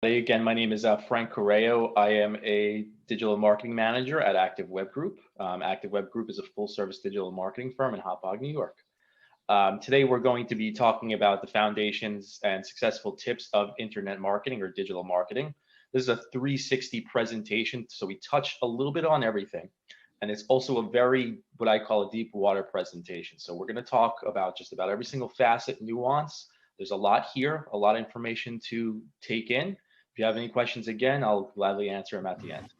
Again, my name is Frank Correo. I am a digital marketing manager at Active Web Group. Active Web Group is a full-service digital marketing firm in Hauppauge, New York. Today, we're going to be talking about the foundations and successful tips of internet marketing or digital marketing. This is a 360 presentation, so we touch a little bit on everything. And it's also a very, what I call a deep water presentation. So we're going to talk about just about every single facet, nuance. There's a lot here, a lot of information to take in. If you have any questions, again, I'll gladly answer them at the end.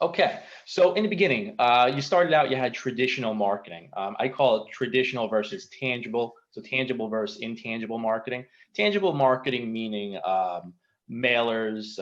Okay, so in the beginning, you started out, you had traditional marketing. I call it traditional versus tangible. So tangible versus intangible marketing. Tangible marketing meaning mailers,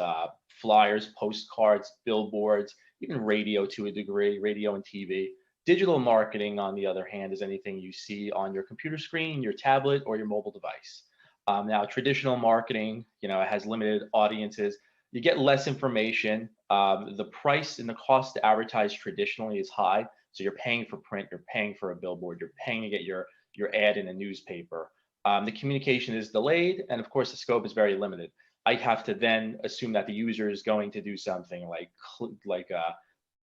flyers, postcards, billboards, even radio to a degree, radio and TV. Digital marketing, on the other hand, is anything you see on your computer screen, your tablet, or your mobile device. Now, traditional marketing, it has limited audiences. You get less information. The price and the cost to advertise traditionally is high. So you're paying for print, you're paying for a billboard, you're paying to get your ad in a newspaper. The communication is delayed, and of course, the scope is very limited. I have to then assume that the user is going to do something like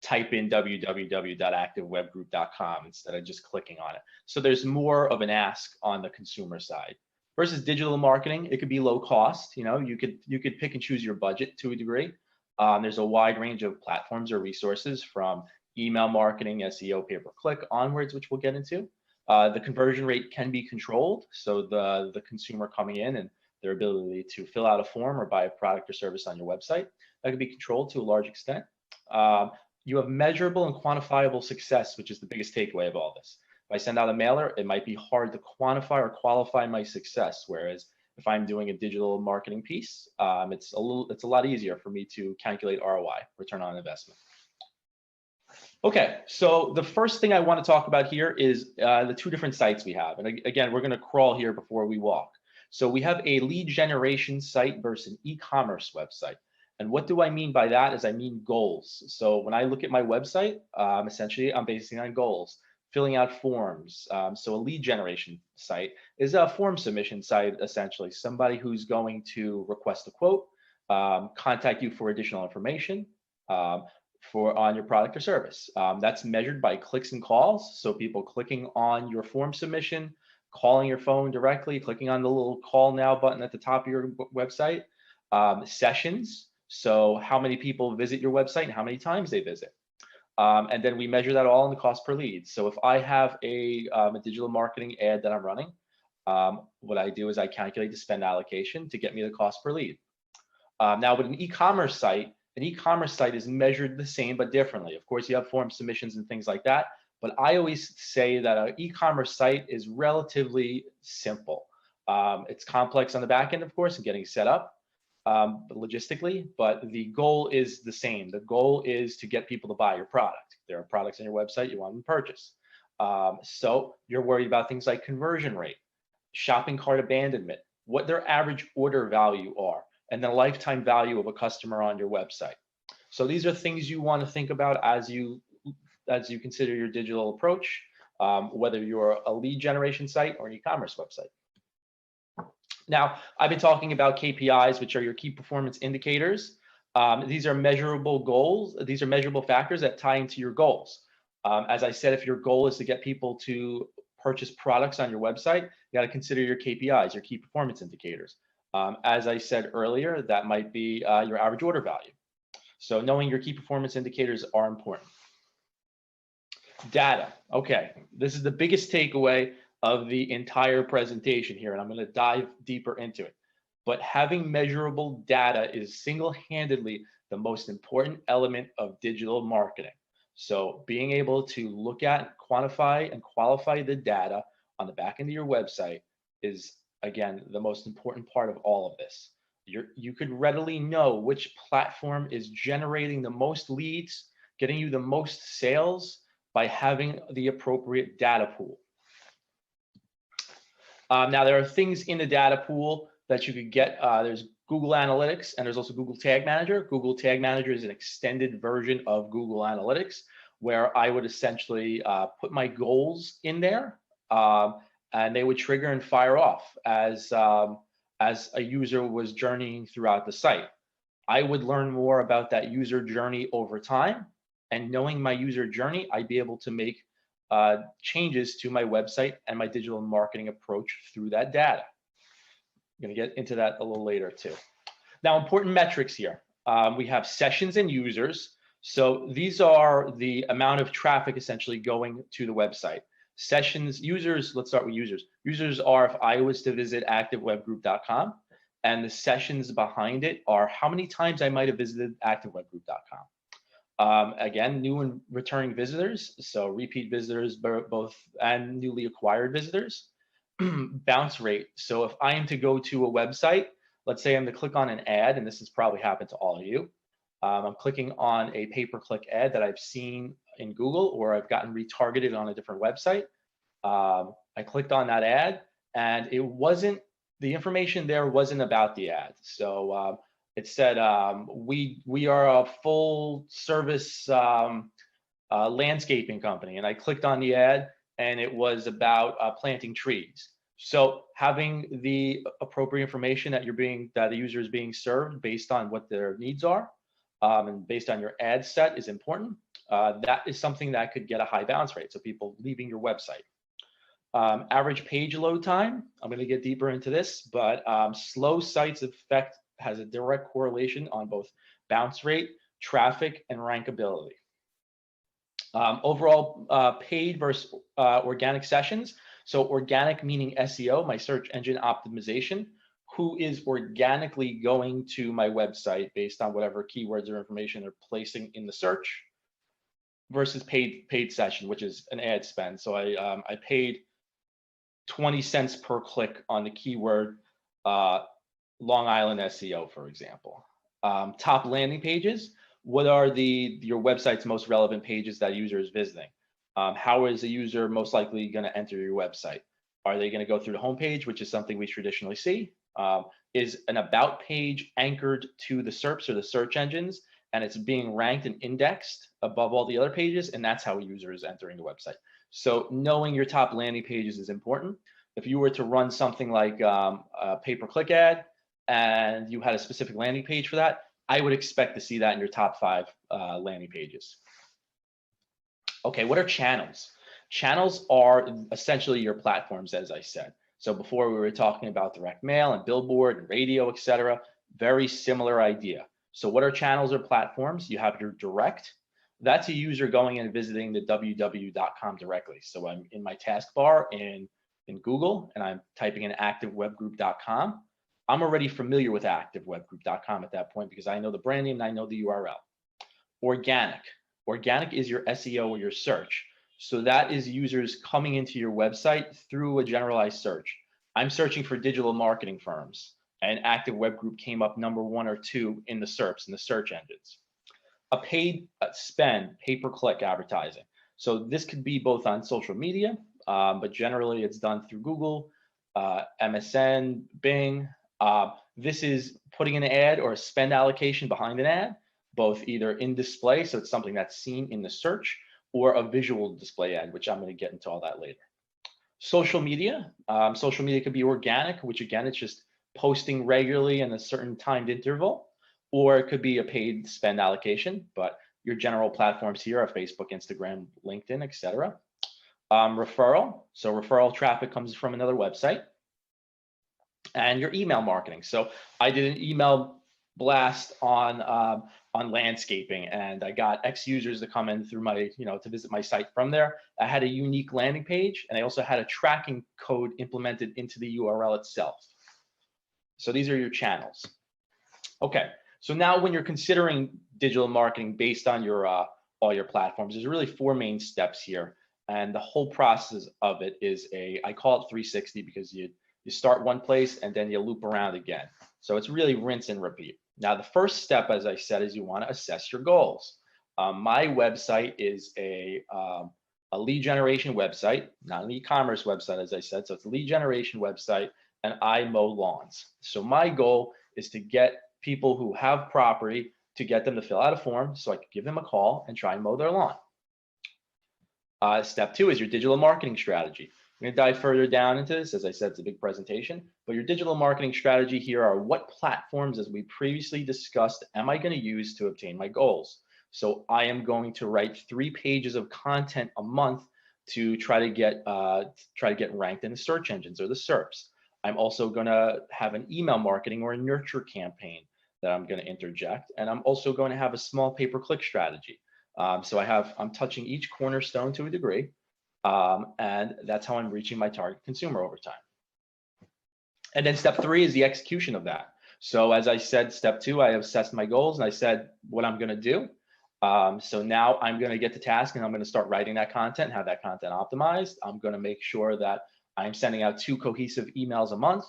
type in www.activewebgroup.com instead of just clicking on it. So there's more of an ask on the consumer side. Versus digital marketing, it could be low cost. You could pick and choose your budget to a degree. There's a wide range of platforms or resources from email marketing, SEO, pay-per-click onwards, which we'll get into. The conversion rate can be controlled, so the consumer coming in and their ability to fill out a form or buy a product or service on your website, that can be controlled to a large extent. You have measurable and quantifiable success, which is the biggest takeaway of all this. If I send out a mailer, it might be hard to quantify or qualify my success. Whereas if I'm doing a digital marketing piece, it's a lot easier for me to calculate ROI, return on investment. Okay, so the first thing I want to talk about here is the two different sites we have. And again, we're going to crawl here before we walk. So we have a lead generation site versus an e-commerce website. And what do I mean by that is I mean goals. So when I look at my website, essentially I'm basing on goals. Filling out forms. So a lead generation site is a form submission site, essentially. Somebody who's going to request a quote, contact you for additional information on your product or service. That's measured by clicks and calls. So people clicking on your form submission, calling your phone directly, clicking on the little call now button at the top of your website. Sessions. So how many people visit your website and how many times they visit. And then we measure that all in the cost per lead. So if I have a digital marketing ad that I'm running, what I do is I calculate the spend allocation to get me the cost per lead. Now with an e-commerce site is measured the same but differently. Of course, you have form submissions and things like that, but I always say that an e-commerce site is relatively simple. It's complex on the back end, of course, and getting set up. Logistically, but the goal is the same. The goal is to get people to buy your product. There are products on your website you want them to purchase. So you're worried about things like conversion rate, shopping cart abandonment, what their average order value are, and the lifetime value of a customer on your website. So these are things you want to think about as you consider your digital approach, whether you're a lead generation site or an e-commerce website. Now, I've been talking about KPIs, which are your key performance indicators. These are measurable goals. These are measurable factors that tie into your goals. As I said, if your goal is to get people to purchase products on your website, you got to consider your KPIs, your key performance indicators. As I said earlier, that might be your average order value. So knowing your key performance indicators are important. Data. Okay, this is the biggest takeaway of the entire presentation here, and I'm going to dive deeper into it. But having measurable data is single-handedly the most important element of digital marketing. So being able to look at, quantify, and qualify the data on the back end of your website is, again, the most important part of all of this. You could readily know which platform is generating the most leads, getting you the most sales by having the appropriate data pool. Now, there are things in the data pool that you could get. There's Google Analytics, and there's also Google Tag Manager. Google Tag Manager is an extended version of Google Analytics, where I would essentially put my goals in there, and they would trigger and fire off as as a user was journeying throughout the site. I would learn more about that user journey over time. And knowing my user journey, I'd be able to make changes to my website and my digital marketing approach through that data. I'm going to get into that a little later too. Now, important metrics here. We have sessions and users. So these are the amount of traffic essentially going to the website. Sessions, users, let's start with users. Users are if I was to visit activewebgroup.com, and the sessions behind it are how many times I might have visited activewebgroup.com. Again, new and returning visitors, so repeat visitors both and newly acquired visitors. Bounce rate. So if I am to go to a website, let's say I'm to click on an ad, and this has probably happened to all of you. I'm clicking on a pay-per-click ad that I've seen in Google, or I've gotten retargeted on a different website. I clicked on that ad, and it wasn't, the information there wasn't about the ad. So it said, we are a full service landscaping company. And I clicked on the ad, and it was about planting trees. So having the appropriate information that the user is being served based on what their needs are, and based on your ad set is important. That is something that could get a high bounce rate. So people leaving your website. Average page load time. I'm going to get deeper into this, but slow sites effect has a direct correlation on both bounce rate, traffic, and rankability. Overall paid versus organic sessions. So organic meaning SEO, my search engine optimization. Who is organically going to my website based on whatever keywords or information they're placing in the search, versus paid session, which is an ad spend. So I paid 20 cents per click on the keyword Long Island SEO, for example. Top landing pages. What are your website's most relevant pages that a user is visiting? How is a user most likely going to enter your website? Are they going to go through the homepage, which is something we traditionally see? Is an about page anchored to the SERPs or the search engines, and it's being ranked and indexed above all the other pages, and that's how a user is entering the website. So knowing your top landing pages is important. If you were to run something like a pay-per-click ad and you had a specific landing page for that, I would expect to see that in your top 5 landing pages. Okay, what are channels? Channels are essentially your platforms, as I said. So before we were talking about direct mail and billboard and radio, etc. Very similar idea. So what are channels or platforms? You have your direct. That's a user going and visiting the www.com directly. So I'm in my taskbar in Google, and I'm typing in activewebgroup.com. I'm already familiar with activewebgroup.com at that point because I know the brand name and I know the URL. Organic. Organic is your SEO or your search. So that is users coming into your website through a generalized search. I'm searching for digital marketing firms, and Active Web Group came up number 1 or 2 in the SERPs, in the search engines. A paid spend, pay-per-click advertising. So this could be both on social media, but generally it's done through Google, MSN, Bing. This is putting an ad or a spend allocation behind an ad, both either in display, so it's something that's seen in the search, or a visual display ad, which I'm going to get into all that later. Social media. Social media could be organic, which again, it's just posting regularly in a certain timed interval, or it could be a paid spend allocation, but your general platforms here are Facebook, Instagram, LinkedIn, etc. Referral. So referral traffic comes from another website. And your email marketing. So I did an email blast on landscaping, and I got X users to come in through my, to visit my site from there. I had a unique landing page, and I also had a tracking code implemented into the URL itself. So these are your channels. Okay, so now when you're considering digital marketing based on your all your platforms, there's really 4 main steps here, and the whole process of it is I call it 360 because you start one place and then you loop around again. So it's really rinse and repeat. Now, the first step, as I said, is you want to assess your goals. My website is a lead generation website, not an e-commerce website, as I said. So it's a lead generation website, and I mow lawns. So my goal is to get people who have property, to get them to fill out a form so I can give them a call and try and mow their lawn. Step 2 is your digital marketing strategy. I'm going to dive further down into this. As I said, it's a big presentation, but your digital marketing strategy here are what platforms, as we previously discussed, am I going to use to obtain my goals? So I am going to write 3 pages of content a month to try to get ranked in the search engines or the SERPs. I'm also going to have an email marketing or a nurture campaign that I'm going to interject, and I'm also going to have a small pay-per-click strategy. So I'm touching each cornerstone to a degree. And that's how I'm reaching my target consumer over time. And then step 3 is the execution of that. So as I said, step 2, I assessed my goals and I said what I'm going to do. So now I'm going to get to task and I'm going to start writing that content, have that content optimized. I'm going to make sure that I'm sending out 2 cohesive emails a month.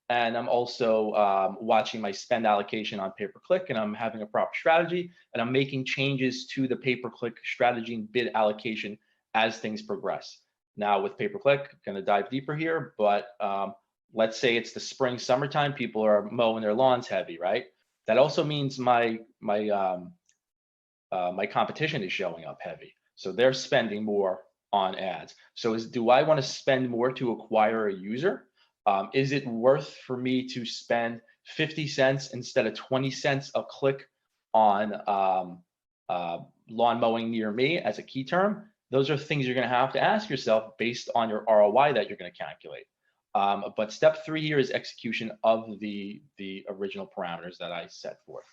And I'm also watching my spend allocation on pay-per-click, and I'm having a proper strategy, and I'm making changes to the pay-per-click strategy and bid allocation as things progress. Now with pay-per-click, going to dive deeper here, but let's say it's the spring, summertime, people are mowing their lawns heavy, right? That also means my competition is showing up heavy. So they're spending more on ads. So do I want to spend more to acquire a user? Is it worth for me to spend 50 cents instead of 20 cents a click on lawn mowing near me as a key term? Those are things you're going to have to ask yourself based on your ROI that you're going to calculate. But step 3 here is execution of the original parameters that I set forth.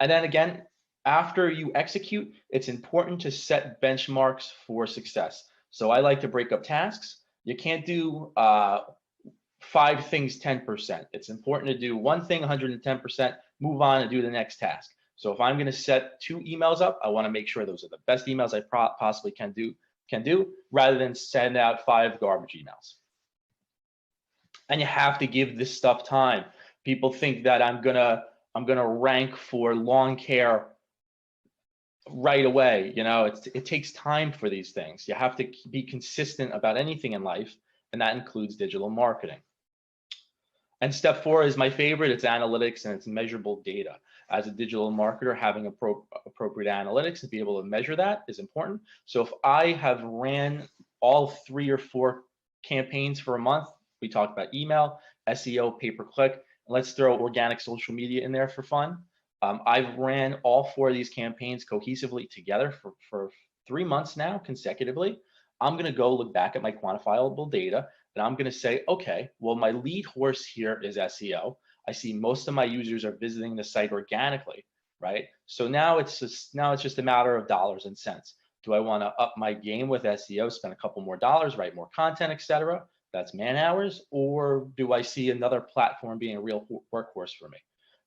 And then again, after you execute, it's important to set benchmarks for success. So I like to break up tasks. You can't do 5 things 10%. It's important to do one thing 110%, move on and do the next task. So if I'm going to set 2 emails up, I want to make sure those are the best emails I possibly can do, rather than send out 5 garbage emails. And you have to give this stuff time. People think that I'm gonna rank for lawn care right away. You know, it takes time for these things. You have to be consistent about anything in life, and that includes digital marketing. And step 4 is my favorite. It's analytics and it's measurable data. As a digital marketer, having appropriate analytics and be able to measure that is important. So if I have ran all 3 or 4 campaigns for a month, we talked about email, SEO, pay-per-click, and let's throw organic social media in there for fun. I've ran all 4 of these campaigns cohesively together for 3 months now consecutively. I'm going to go look back at my quantifiable data, and I'm going to say, okay, well, my lead horse here is SEO. I see most of my users are visiting the site organically, right? So now it's just a matter of dollars and cents. Do I want to up my game with SEO, spend a couple more dollars, write more content, etc.? That's man hours. Or do I see another platform being a real workhorse for me?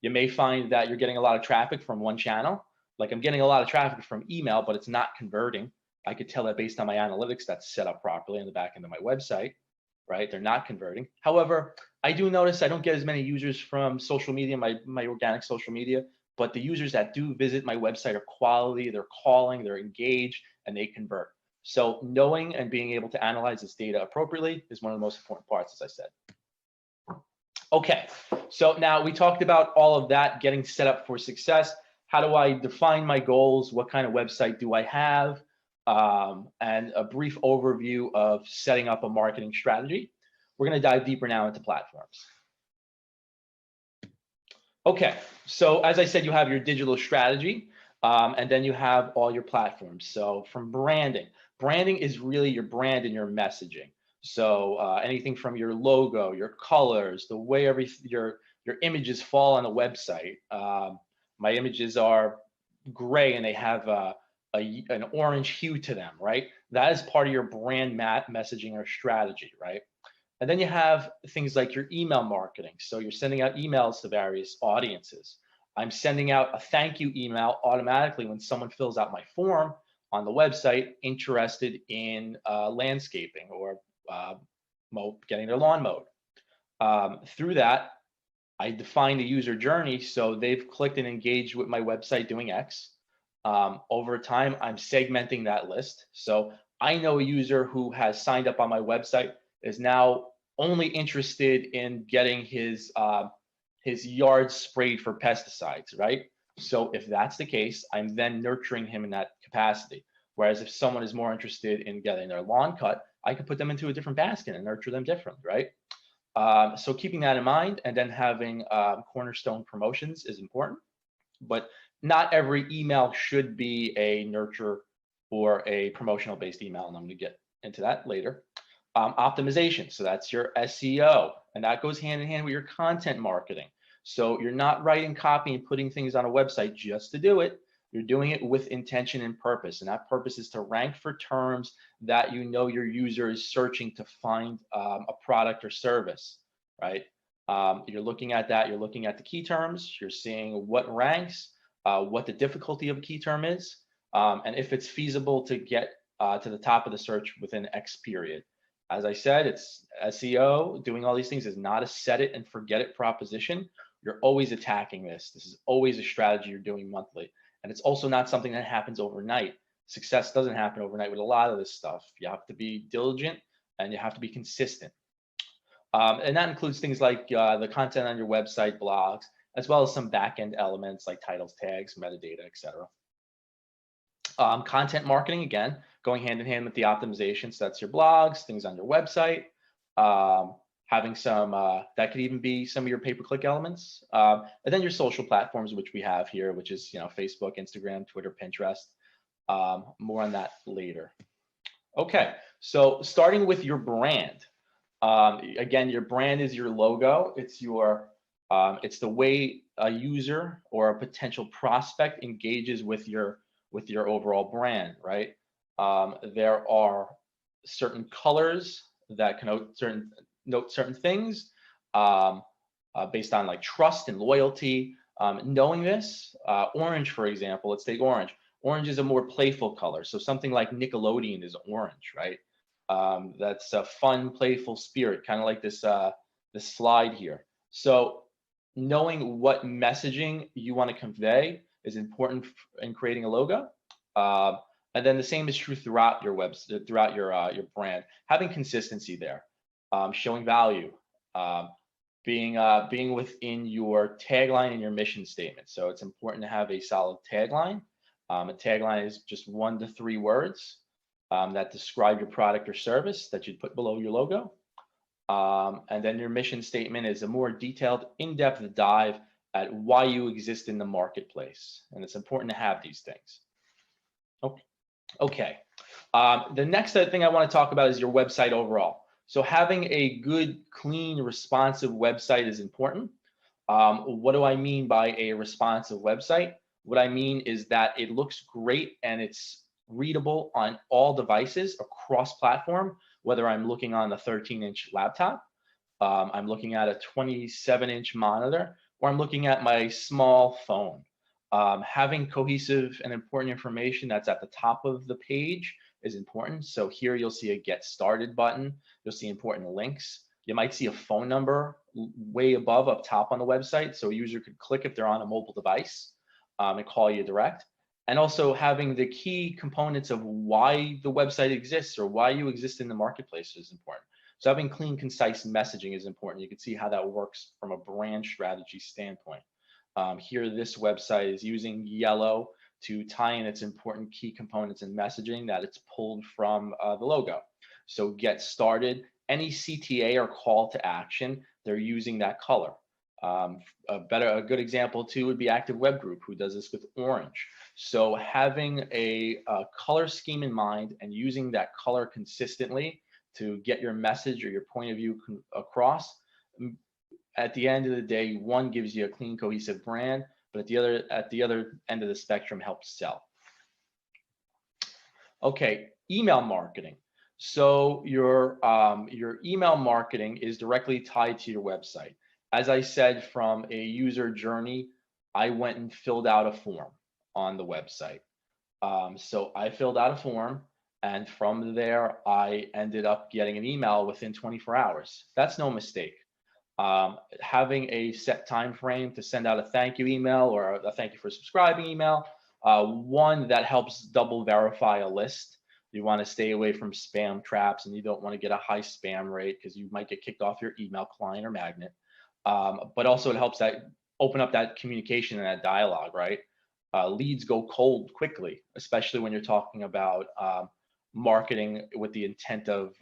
You may find that you're getting a lot of traffic from one channel. Like I'm getting a lot of traffic from email, but it's not converting. I could tell that based on my analytics that's set up properly in the back end of my website, right? They're not converting. However, I do notice I don't get as many users from social media, my organic social media, but the users that do visit my website are quality, they're calling, they're engaged, and they convert. So knowing and being able to analyze this data appropriately is one of the most important parts, as I said. Okay, so now we talked about all of that, getting set up for success. How do I define my goals? What kind of website do I have? And a brief overview of setting up a marketing strategy. We're going to dive deeper now into platforms. Okay, so as I said, you have your digital strategy, and then you have all your platforms. So from branding is really your brand and your messaging. So anything from your logo, your colors, the way your images fall on the website. My images are gray and they have an orange hue to them, right? That is part of your brand messaging or strategy, right? And then you have things like your email marketing. So you're sending out emails to various audiences. I'm sending out a thank you email automatically when someone fills out my form on the website interested in landscaping or getting their lawn mowed. Through that, I define the user journey. So they've clicked and engaged with my website doing X. Over time, I'm segmenting that list. So I know a user who has signed up on my website is now only interested in getting his yard sprayed for pesticides, right? So if that's the case, I'm then nurturing him in that capacity. Whereas if someone is more interested in getting their lawn cut, I could put them into a different basket and nurture them different, right? So keeping that in mind, and then having cornerstone promotions is important, but not every email should be a nurture or a promotional based email, and I'm going to get into that later. Optimization, so that's your SEO, and that goes hand in hand with your content marketing. So you're not writing copy and putting things on a website just to do it. You're doing it with intention and purpose, and that purpose is to rank for terms that you know your user is searching to find a product or service, right? You're looking at that. You're looking at the key terms. You're seeing what ranks, what the difficulty of a key term is, and if it's feasible to get to the top of the search within X period. As I said, it's SEO. Doing all these things is not a set it and forget it proposition. You're always attacking this. This is always a strategy you're doing monthly. And it's also not something that happens overnight. Success doesn't happen overnight with a lot of this stuff. You have to be diligent and you have to be consistent. And that includes things like the content on your website, blogs, as well as some back-end elements like titles, tags, metadata, etc. Content marketing, again, going hand in hand with the optimization. So that's your blogs, things on your website, having some, that could even be some of your pay-per-click elements. And then your social platforms, which we have here, which is, Facebook, Instagram, Twitter, Pinterest. More on that later. Okay, so starting with your brand. Again, your brand is your logo. It's your, it's the way a user or a potential prospect engages with your overall brand, right? There are certain colors that connote certain things based on like trust and loyalty. Knowing this, orange, for example, let's take orange. Orange is a more playful color. So something like Nickelodeon is orange, right? That's a fun, playful spirit, kind of like this slide here. So knowing what messaging you want to convey is important in creating a logo. And then the same is true throughout your website, throughout your brand. Having consistency there, showing value, being within your tagline and your mission statement. So it's important to have a solid tagline. A tagline is just 1 to 3 words that describe your product or service that you'd put below your logo. And then your mission statement is a more detailed, in-depth dive at why you exist in the marketplace. And it's important to have these things. Okay. The next thing I want to talk about is your website overall. So having a good, clean, responsive website is important. What do I mean by a responsive website? What I mean is that it looks great and it's readable on all devices across platform, whether I'm looking on a 13-inch laptop, I'm looking at a 27-inch monitor, or I'm looking at my small phone. Having cohesive and important information that's at the top of the page is important. So here you'll see a get started button. You'll see important links. You might see a phone number way above up top on the website. So a user could click if they're on a mobile device and call you direct. And also having the key components of why the website exists or why you exist in the marketplace is important. So having clean, concise messaging is important. You can see how that works from a brand strategy standpoint. Here, this website is using yellow to tie in its important key components and messaging that it's pulled from the logo. So get started, any CTA or call to action, they're using that color. A good example too would be Active Web Group, who does this with orange. So having a color scheme in mind and using that color consistently to get your message or your point of view across, at the end of the day, one gives you a clean, cohesive brand, but at the other end of the spectrum helps sell. Okay, email marketing. So your email marketing is directly tied to your website. As I said, from a user journey, I went and filled out a form on the website. So I filled out a form, and from there, I ended up getting an email within 24 hours. That's no mistake. Having a set time frame to send out a thank you email or a thank you for subscribing email, one that helps double verify a list. You want to stay away from spam traps, and you don't want to get a high spam rate because you might get kicked off your email client or magnet. But also it helps that open up that communication and that dialogue, right? leads go cold quickly, especially when you're talking about marketing with the intent of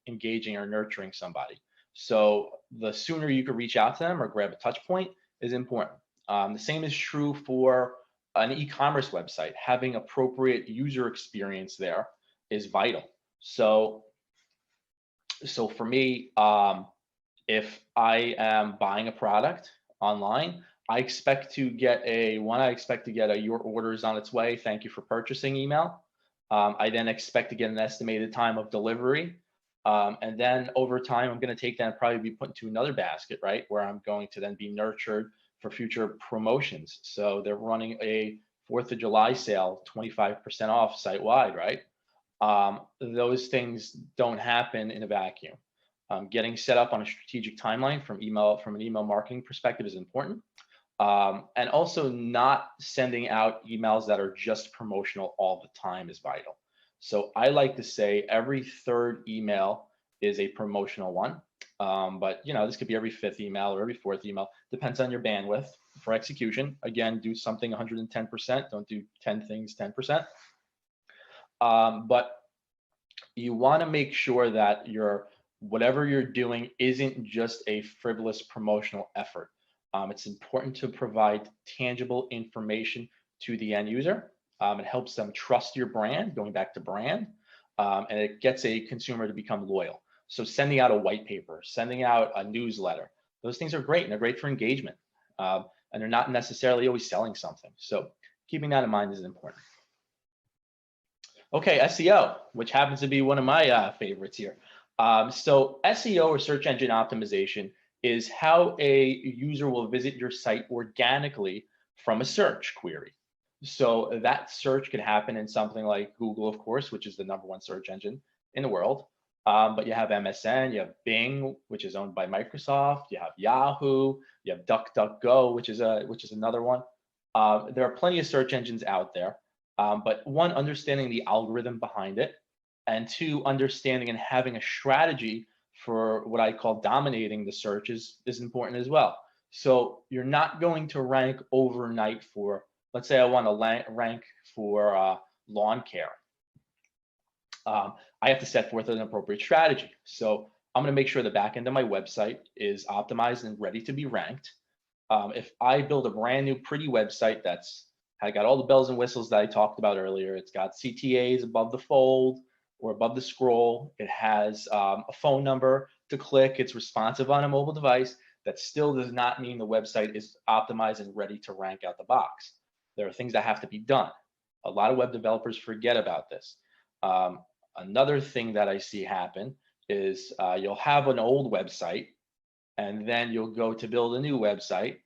engaging or nurturing somebody. So the sooner you can reach out to them or grab a touch point is important. The same is true for an e-commerce website. Having appropriate user experience there is vital. So for me, if I am buying a product online, I expect to get a your order is on its way, thank you for purchasing email. I then expect to get an estimated time of delivery. And then over time, I'm going to take that and probably be put into another basket, right? Where I'm going to then be nurtured for future promotions. So they're running a 4th of July sale, 25% off site wide, right? Those things don't happen in a vacuum. Getting set up on a strategic timeline from an email marketing perspective is important. And also not sending out emails that are just promotional all the time is vital. So I like to say every 3rd email is a promotional one. But this could be every 5th email or every 4th email, depends on your bandwidth for execution. Again, do something 110%, don't do 10 things 10%. But you want to make sure that whatever you're doing isn't just a frivolous promotional effort. It's important to provide tangible information to the end user. It helps them trust your brand, going back to brand, and it gets a consumer to become loyal. So sending out a white paper, sending out a newsletter, those things are great, and they're great for engagement. And they're not necessarily always selling something. So keeping that in mind is important. Okay, SEO, which happens to be one of my favorites here. So SEO, or search engine optimization, is how a user will visit your site organically from a search query. So that search could happen in something like Google, of course, which is the #1 search engine in the world. But you have MSN, you have Bing, which is owned by Microsoft. You have Yahoo, you have DuckDuckGo, which is another one. There are plenty of search engines out there. But one, understanding the algorithm behind it, and 2, understanding and having a strategy for what I call dominating the search is important as well. So you're not going to rank overnight for, let's say I want to rank for lawn care. I have to set forth an appropriate strategy. So I'm going to make sure the back end of my website is optimized and ready to be ranked. If I build a brand new pretty website that's got all the bells and whistles that I talked about earlier, it's got CTAs above the fold or above the scroll, it has a phone number to click, it's responsive on a mobile device, that still does not mean the website is optimized and ready to rank out the box. There are things that have to be done. A lot of web developers forget about this. Another thing that I see happen is you'll have an old website and then you'll go to build a new website,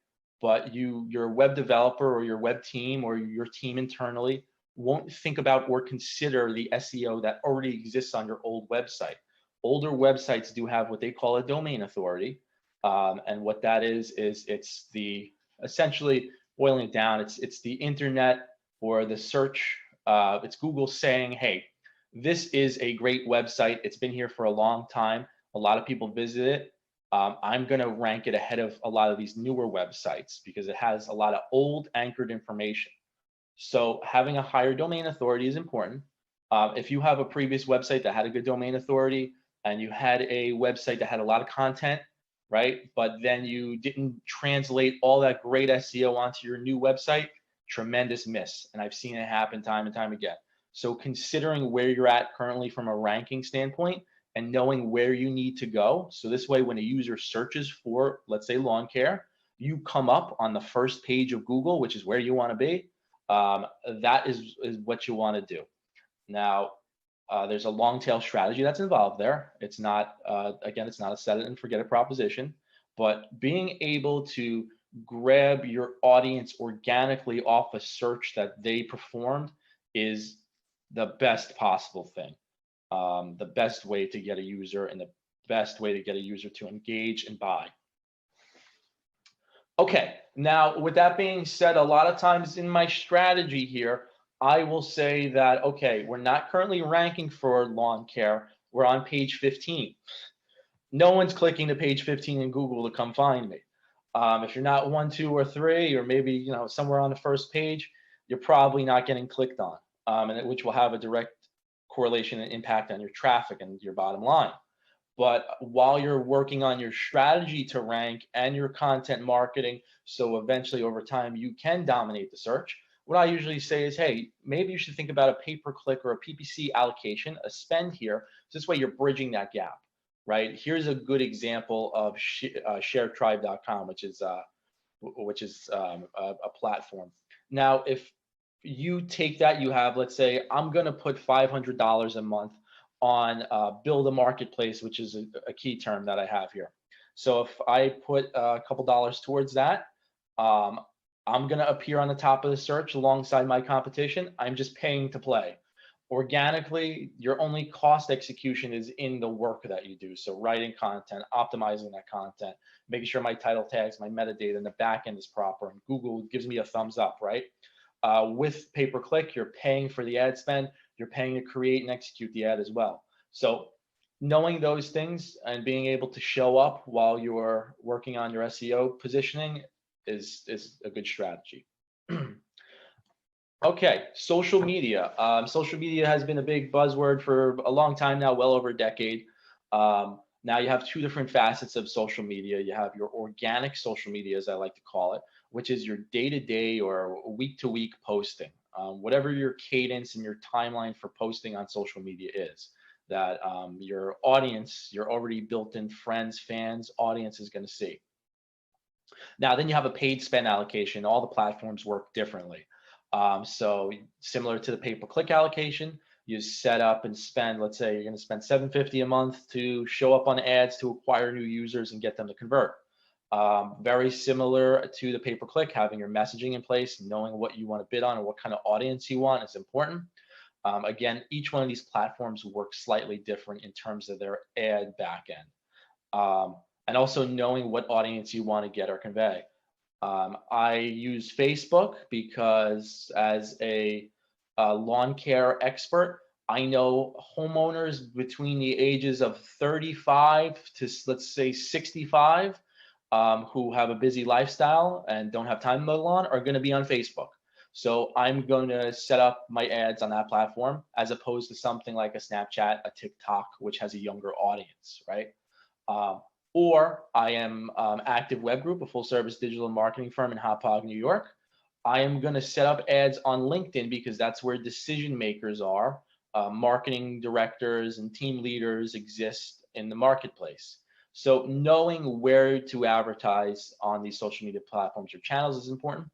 but your web developer or your web team or your team internally won't think about or consider the SEO that already exists on your old website. Older websites do have what they call a domain authority. And what that is it's essentially boiling it down, it's the internet or the search, it's Google saying, hey, this is a great website. It's been here for a long time. A lot of people visit it. I'm going to rank it ahead of a lot of these newer websites because it has a lot of old anchored information. So having a higher domain authority is important. If you have a previous website that had a good domain authority and you had a website that had a lot of content, right, but then you didn't translate all that great SEO onto your new website, tremendous miss. And I've seen it happen time and time again. So considering where you're at currently from a ranking standpoint and knowing where you need to go. So this way, when a user searches for, let's say, lawn care, you come up on the first page of Google, which is where you want to be. That is what you want to do. Now, there's a long tail strategy that's involved there. It's not, again, it's not a set it and forget it proposition, but being able to grab your audience organically off a search that they performed is the best possible thing. The best way to get a user and the best way to get a user to engage and buy. Okay, now with that being said, a lot of times in my strategy here, I will say that, okay, we're not currently ranking for lawn care. We're on page 15. No one's clicking to page 15 in Google to come find me. If you're not 1, 2, or 3, or maybe somewhere on the first page, you're probably not getting clicked on, which will have a direct correlation and impact on your traffic and your bottom line. But while you're working on your strategy to rank and your content marketing, so eventually over time you can dominate the search, what I usually say is, hey, maybe you should think about a pay-per-click or a PPC allocation, a spend here. So this way you're bridging that gap, right? Here's a good example of sharetribe.com, which is a platform. Now, if you take that, you have, let's say, I'm going to put $500 a month on build a marketplace, which is a key term that I have here. So if I put a couple dollars towards that, I'm going to appear on the top of the search alongside my competition. I'm just paying to play. Organically, your only cost execution is in the work that you do. So writing content, optimizing that content, making sure my title tags, my metadata, and the backend is proper, and Google gives me a thumbs up, right? With pay-per-click, you're paying for the ad spend, you're paying to create and execute the ad as well. So knowing those things and being able to show up while you're working on your SEO positioning is a good strategy. Okay, social media. Social media has been a big buzzword for a long time now, well over a decade. Now you have two different facets of social media. You have your organic social media, as I like to call it, which is your day-to-day or week-to-week posting. Whatever your cadence and your timeline for posting on social media is, that your audience, your already built-in friends, fans, audience is going to see. Now, then you have a paid spend allocation. All the platforms work differently. So similar to the pay-per-click allocation, you set up and spend, let's say you're going to spend $750 a month to show up on ads to acquire new users and get them to convert. Very similar to the pay-per-click, having your messaging in place, knowing what you want to bid on and what kind of audience you want is important. Again, each one of these platforms works slightly different in terms of their ad backend. And also knowing what audience you want to get or convey. I use Facebook because as a lawn care expert, I know homeowners between the ages of 35 to, let's say, 65 who have a busy lifestyle and don't have time to mow the lawn are going to be on Facebook. So I'm going to set up my ads on that platform as opposed to something like a Snapchat, a TikTok, which has a younger audience, right? Or I am Active Web Group, a full-service digital marketing firm in Hauppauge, New York. I am going to set up ads on LinkedIn because that's where decision makers are. Marketing directors and team leaders exist in the marketplace. So knowing where to advertise on these social media platforms or channels is important.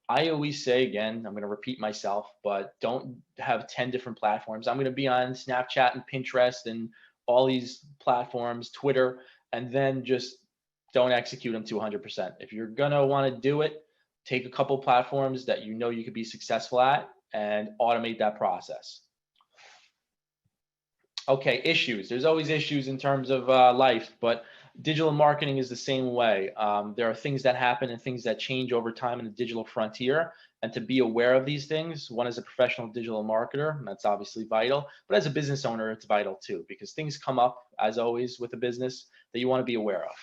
I always say, again, I'm going to repeat myself, but don't have 10 different platforms. I'm going to be on Snapchat and Pinterest and all these platforms, Twitter, and then just don't execute them to 100%. If you're going to want to do it, take a couple platforms that you know you could be successful at and automate that process. Okay, issues. There's always issues in terms of life, but digital marketing is the same way. There are things that happen and things that change over time in the digital frontier. And to be aware of these things, one as a professional digital marketer, that's obviously vital, but as a business owner, it's vital too, because things come up, as always, with a business that you want to be aware of.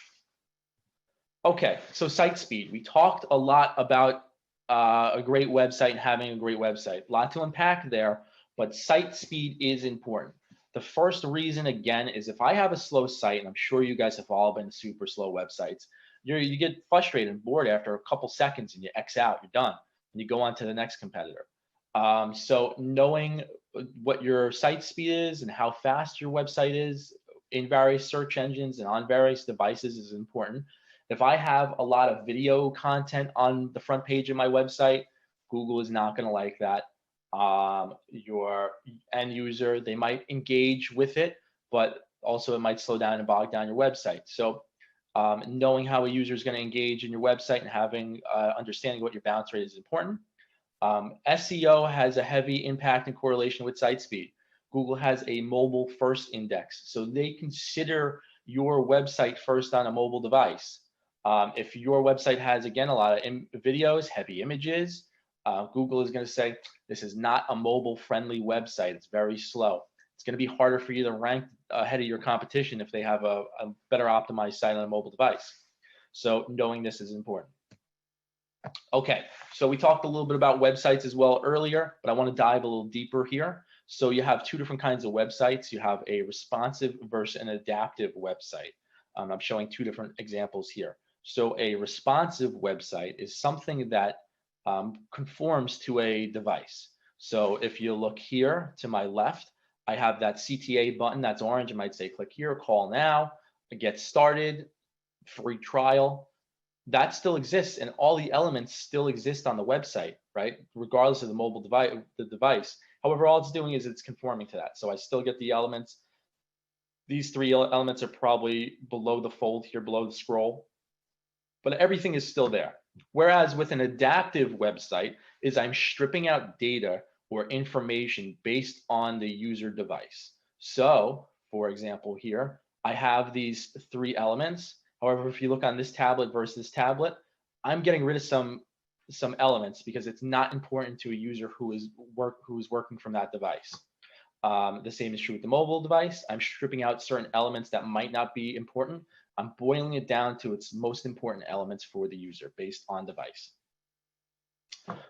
Okay, so site speed. We talked a lot about a great website and having a great website. A lot to unpack there, but site speed is important. The first reason, again, is if I have a slow site, and I'm sure you guys have all been super slow websites, you get frustrated and bored after a couple seconds and you X out, you're done, and you go on to the next competitor. So knowing what your site speed is and how fast your website is in various search engines and on various devices is important. If I have a lot of video content on the front page of my website, Google is not going to like that. Your end user, they might engage with it, but also it might slow down and bog down your website. So knowing how a user is going to engage in your website and having understanding what your bounce rate is important. SEO has a heavy impact and correlation with site speed. Google has a mobile first index, so they consider your website first on a mobile device. If your website has, again, a lot of videos, heavy images, Google is going to say, this is not a mobile-friendly website. It's very slow. It's going to be harder for you to rank ahead of your competition if they have a better optimized site on a mobile device. So knowing this is important. Okay, so we talked a little bit about websites as well earlier, but I want to dive a little deeper here. So you have two different kinds of websites. You have a responsive versus an adaptive website. I'm showing two different examples here. So a responsive website is something that conforms to a device. So if you look here to my left, I have that CTA button that's orange. It might say click here, call now, get started, free trial. That still exists, and all the elements still exist on the website, right? Regardless of the mobile device. However, all it's doing is it's conforming to that. So I still get the elements. These three elements are probably below the fold here, below the scroll, but everything is still there. Whereas with an adaptive website is I'm stripping out data or information based on the user device. So for example, here, I have these three elements. However, if you look on this tablet versus this tablet, I'm getting rid of some elements because it's not important to a user who is working from that device. The same is true with the mobile device. I'm stripping out certain elements that might not be important. I'm boiling it down to its most important elements for the user based on device.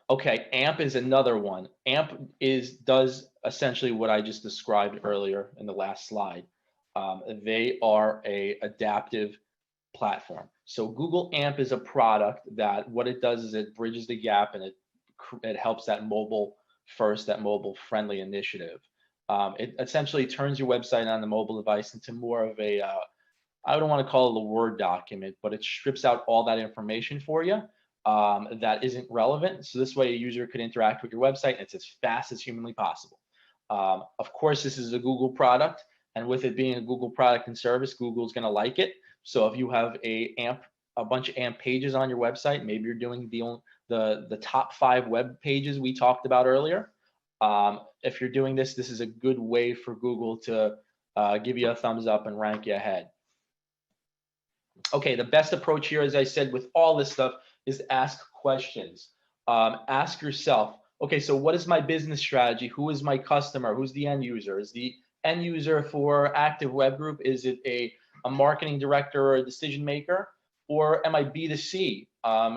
Okay, AMP is another one. AMP does essentially what I just described earlier in the last slide. They are a adaptive platform. So Google AMP is a product that what it does is it bridges the gap and it helps that mobile first, that mobile friendly initiative. It essentially turns your website on the mobile device into more of a, I don't want to call it a Word document, but it strips out all that information for you that isn't relevant. So this way a user could interact with your website and it's as fast as humanly possible. Of course, this is a Google product, and with it being a Google product and service, Google's going to like it. So if you have a bunch of AMP pages on your website, maybe you're doing the top 5 web pages we talked about earlier. If you're doing this, this is a good way for Google to give you a thumbs up and rank you ahead. Okay, the best approach here, as I said, with all this stuff is ask questions. Ask yourself, okay, so what is my business strategy? Who is my customer? Who's the end user? Is the end user for Active Web Group, is it a marketing director or a decision maker? Or am I B2C?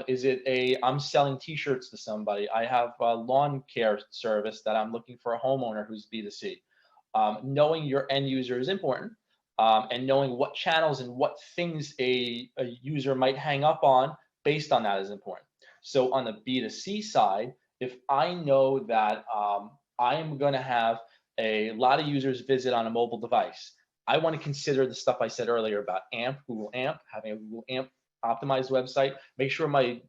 Is it I'm selling t-shirts to somebody? I have a lawn care service that I'm looking for a homeowner who's B2C. Knowing your end user is important. And knowing what channels and what things a user might hang up on based on that is important. So on the B2C side, if I know that I am going to have a lot of users visit on a mobile device, I want to consider the stuff I said earlier about AMP, Google AMP, having a Google AMP optimized website. Make sure my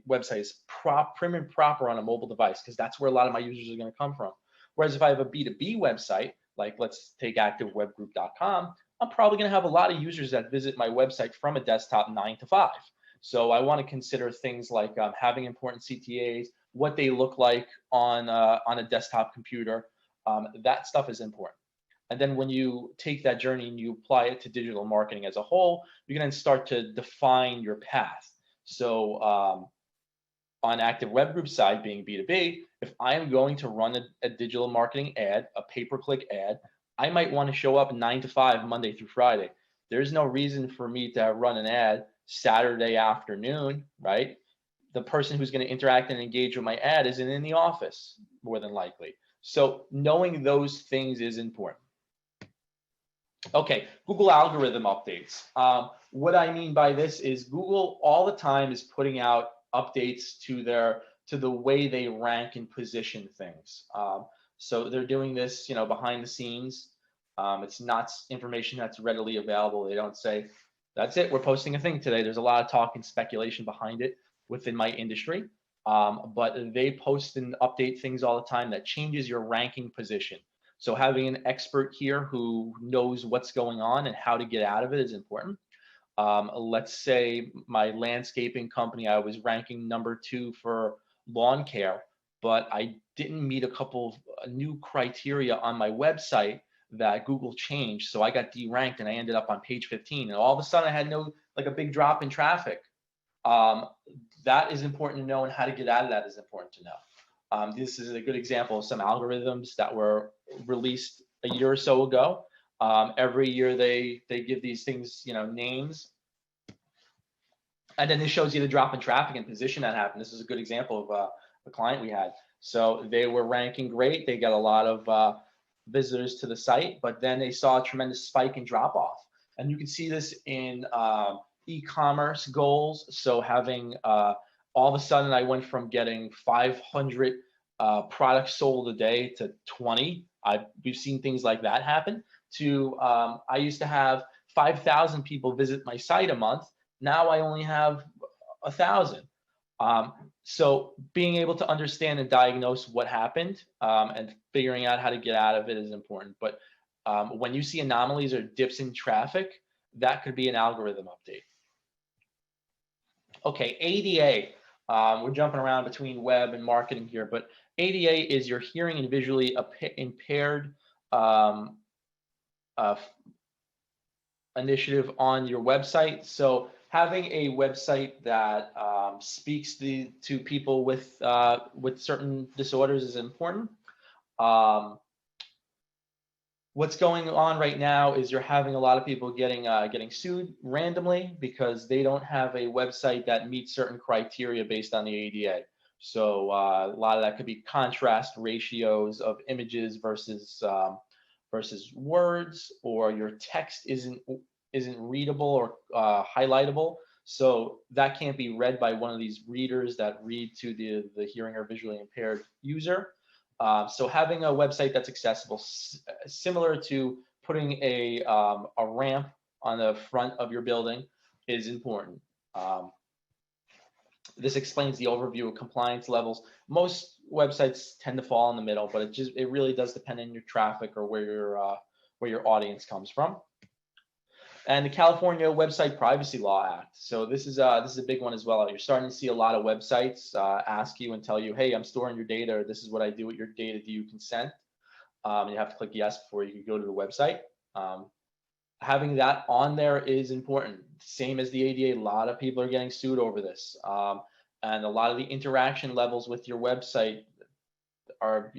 website is prim and proper on a mobile device, because that's where a lot of my users are going to come from. Whereas if I have a B2B website, like let's take activewebgroup.com, I'm probably going to have a lot of users that visit my website from a desktop 9 to 5. So I want to consider things like having important CTAs, what they look like on a desktop computer. That stuff is important. And then when you take that journey and you apply it to digital marketing as a whole, you can then start to define your path. So on Active Web Group side, being B2B, if I am going to run a digital marketing ad, a pay-per-click ad, I might want to show up 9 to 5, Monday through Friday. There's no reason for me to run an ad Saturday afternoon, right? The person who's going to interact and engage with my ad isn't in the office, more than likely. So knowing those things is important. Okay, Google algorithm updates. What I mean by this is Google all the time is putting out updates to the way they rank and position things. So they're doing this, behind the scenes. It's not information that's readily available. They don't say, that's it, we're posting a thing today. There's a lot of talk and speculation behind it within my industry. But they post and update things all the time that changes your ranking position. So having an expert here who knows what's going on and how to get out of it is important. Let's say my landscaping company, I was ranking number 2 for lawn care, but I didn't meet a couple of new criteria on my website that Google changed. So I got deranked and I ended up on page 15. And all of a sudden I had a big drop in traffic. That is important to know, and how to get out of that is important to know. This is a good example of some algorithms that were released a year or so ago. Every year they give these things, names. And then this shows you the drop in traffic and position that happened. This is a good example of a client we had. So they were ranking great. They got a lot of visitors to the site, but then they saw a tremendous spike in drop off. And you can see this in e-commerce goals. So having all of a sudden, I went from getting 500 products sold a day to 20. We've seen things like that happen. To I used to have 5,000 people visit my site a month. Now I only have 1,000. So being able to understand and diagnose what happened and figuring out how to get out of it is important. But when you see anomalies or dips in traffic, that could be an algorithm update. Okay, ADA. We're jumping around between web and marketing here, but ADA is your hearing and visually impaired initiative on your website. So having a website that speaks to people with certain disorders is important. What's going on right now is you're having a lot of people getting sued randomly because they don't have a website that meets certain criteria based on the ADA. So a lot of that could be contrast ratios of images versus words, or your text isn't readable or highlightable. So that can't be read by one of these readers that read to the hearing or visually impaired user. So having a website that's accessible, similar to putting a ramp on the front of your building, is important. This explains the overview of compliance levels. Most websites tend to fall in the middle, but it really does depend on your traffic or where your audience comes from. And the California Website Privacy Law Act. So this is a big one as well. You're starting to see a lot of websites ask you and tell you, hey, I'm storing your data, or this is what I do with your data. Do you consent? You have to click yes before you can go to the website. Having that on there is important. Same as the ADA, a lot of people are getting sued over this. And a lot of the interaction levels with your website are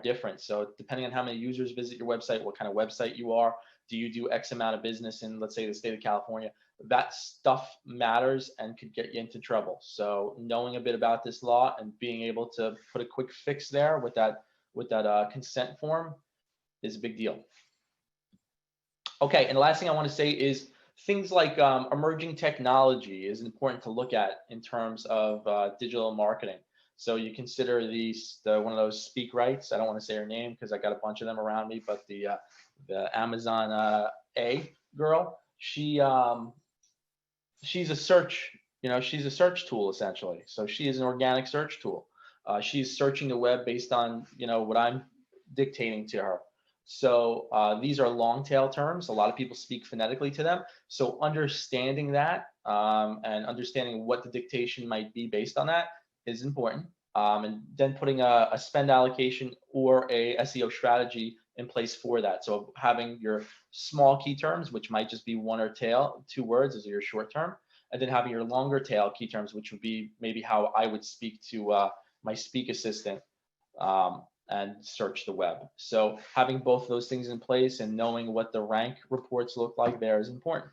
different. So depending on how many users visit your website, what kind of website you are, do you do X amount of business in, let's say, the state of California, that stuff matters and could get you into trouble. So knowing a bit about this law and being able to put a quick fix there with that consent form is a big deal. Okay, and the last thing I want to say is things like emerging technology is important to look at in terms of digital marketing. So you consider one of those speak rights. I don't want to say her name because I got a bunch of them around me, but the Amazon A girl, she's a search, she's a search tool essentially. So she is an organic search tool. She's searching the web based on what I'm dictating to her. So these are long tail terms. A lot of people speak phonetically to them. So understanding that and understanding what the dictation might be based on that is important. And then putting a spend allocation or a SEO strategy in place for that. So having your small key terms, which might just be one or two words as your short term, and then having your longer tail key terms, which would be maybe how I would speak to my Speak Assistant and search the web. So having both of those things in place and knowing what the rank reports look like there is important.